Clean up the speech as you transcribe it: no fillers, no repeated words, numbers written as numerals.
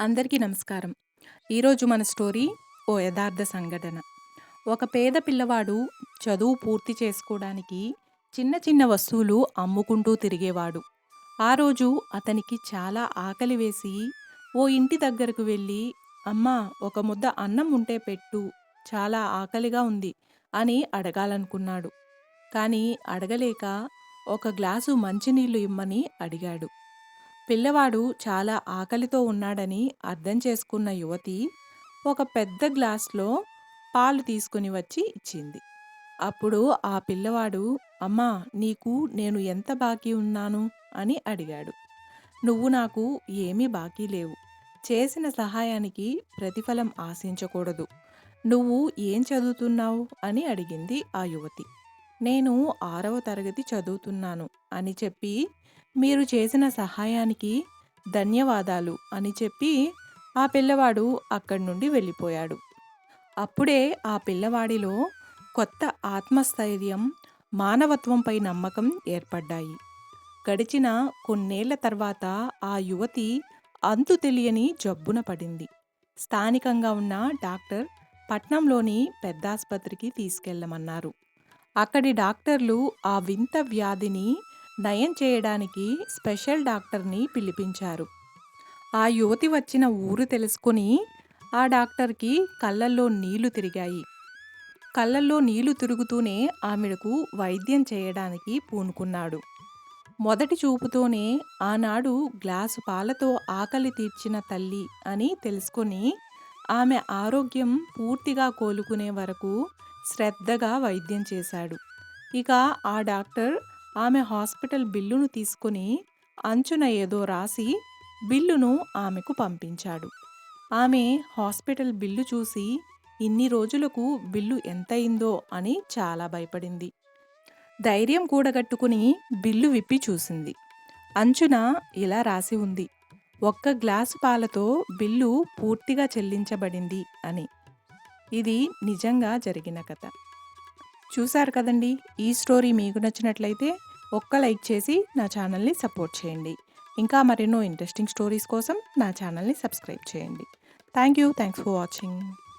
అందరికీ నమస్కారం. ఈరోజు మన స్టోరీ ఓ యథార్థ సంఘటన. ఒక పేద పిల్లవాడు చదువు పూర్తి చేసుకోవడానికి చిన్న చిన్న వస్తువులు అమ్ముకుంటూ తిరిగేవాడు. ఆ రోజు అతనికి చాలా ఆకలి వేసి ఓ ఇంటి దగ్గరకు వెళ్ళి, "అమ్మా, ఒక ముద్ద అన్నం ఉంటే పెట్టు, చాలా ఆకలిగా ఉంది" అని అడగాలనుకున్నాడు. కానీ అడగలేక ఒక గ్లాసు మంచినీళ్ళు ఇమ్మని అడిగాడు. పిల్లవాడు చాలా ఆకలితో ఉన్నాడని అర్థం చేసుకున్న యువతి ఒక పెద్ద గ్లాస్లో పాలు తీసుకుని వచ్చి ఇచ్చింది. అప్పుడు ఆ పిల్లవాడు, "అమ్మా, నీకు నేను ఎంత బాకీ ఉన్నాను" అని అడిగాడు. "నువ్వు నాకు ఏమీ బాకీ లేవు. చేసిన సహాయానికి ప్రతిఫలం ఆశించకూడదు. నువ్వు ఏం చదువుతున్నావు" అని అడిగింది ఆ యువతి. "నేను 6వ తరగతి చదువుతున్నాను" అని చెప్పి, "మీరు చేసిన సహాయానికి ధన్యవాదాలు" అని చెప్పి ఆ పిల్లవాడు అక్కడి నుండి వెళ్ళిపోయాడు. అప్పుడే ఆ పిల్లవాడిలో కొత్త ఆత్మస్థైర్యం, మానవత్వంపై నమ్మకం ఏర్పడ్డాయి. గడిచిన కొన్నేళ్ల తర్వాత ఆ యువతి అంతు తెలియని జబ్బున పడింది. స్థానికంగా ఉన్న డాక్టర్ పట్నంలోని పెద్దాసుపత్రికి తీసుకెళ్లమన్నారు. అక్కడి డాక్టర్లు ఆ వింత వ్యాధిని నయం చేయడానికి స్పెషల్ డాక్టర్ని పిలిపించారు. ఆ యువతి వచ్చిన ఊరు తెలుసుకుని ఆ డాక్టర్కి కళ్ళల్లో నీళ్లు తిరిగాయి. కళ్ళల్లో నీళ్లు తిరుగుతూనే ఆమెకు వైద్యం చేయడానికి పూనుకున్నాడు. మొదటి చూపుతోనే ఆనాడు గ్లాసు పాలతో ఆకలి తీర్చిన తల్లి అని తెలుసుకొని ఆమె ఆరోగ్యం పూర్తిగా కోలుకునే వరకు శ్రద్ధగా వైద్యం చేశాడు. ఇక ఆ డాక్టర్ ఆమె హాస్పిటల్ బిల్లును తీసుకొని అంచున ఏదో రాసి బిల్లును ఆమెకు పంపించాడు. ఆమె హాస్పిటల్ బిల్లు చూసి ఇన్ని రోజులకు బిల్లు ఎంతయిందో అని చాలా భయపడింది. ధైర్యం కూడగట్టుకుని బిల్లు విప్పి చూసింది. అంచున ఇలా రాసి ఉంది, "ఒక్క గ్లాసు పాలతో బిల్లు పూర్తిగా చెల్లించబడింది" అని. ఇది నిజంగా జరిగిన కథ. చూశారు కదండి. ఈ స్టోరీ మీకు నచ్చినట్లయితే ఒక్క లైక్ చేసి నా ఛానల్ని సపోర్ట్ చేయండి. ఇంకా మరెన్నో ఇంట్రెస్టింగ్ స్టోరీస్ కోసం నా ఛానల్ని సబ్స్క్రైబ్ చేయండి. Thanks for watching.